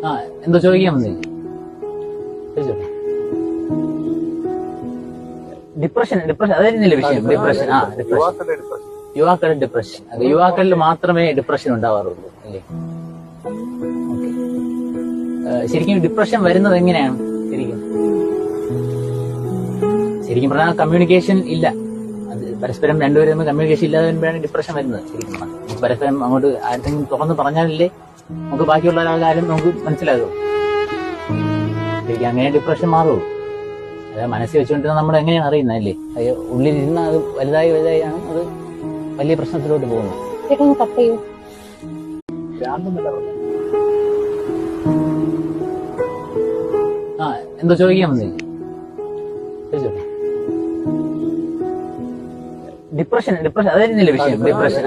ആ എന്തോ ചോദിക്കാൻ വന്നില്ലേ? ഡിപ്രഷൻ അതായിരുന്നില്ലേ വിഷയം? ഡിപ്രഷൻ. യുവാക്കളുടെ ഡിപ്രഷൻ. അത് യുവാക്കളിൽ മാത്രമേ ഡിപ്രഷൻ ഉണ്ടാവാറുള്ളൂ അല്ലേ? ശരിക്കും ഡിപ്രഷൻ വരുന്നത് എങ്ങനെയാണ്? ശരിക്കും പറഞ്ഞാൽ കമ്മ്യൂണിക്കേഷൻ ഇല്ല. അത് പരസ്പരം രണ്ടുപേരും തമ്മിൽ കമ്മ്യൂണിക്കേഷൻ ഇല്ലാതെ വരുമ്പോഴാണ് ഡിപ്രഷൻ വരുന്നത്. ശരിക്കും പറഞ്ഞാൽ പരസ്പരം അങ്ങോട്ട് ആരെങ്കിലും തുറന്ന് പറഞ്ഞാലല്ലേ നമുക്ക് ബാക്കിയുള്ള ഒരാളുടെ കാര്യം നമുക്ക് മനസ്സിലാകും. ശരിക്കും അങ്ങനെ ഡിപ്രഷൻ മാറുള്ളൂ. അതായത് മനസ്സിൽ വെച്ചുകൊണ്ടിരുന്ന നമ്മൾ എങ്ങനെയാണ് അറിയുന്നതല്ലേ? അത് ഉള്ളിലിരുന്ന അത് വലുതായാണ് അത് വലിയ പ്രശ്നത്തിലോട്ട് പോകുന്നത്. ആ എന്തോ ചോദിക്കാൻ വന്നില്ലേ? ഡിപ്രഷൻ അതായിരുന്നില്ലേ വിഷയം? ഡിപ്രഷൻ.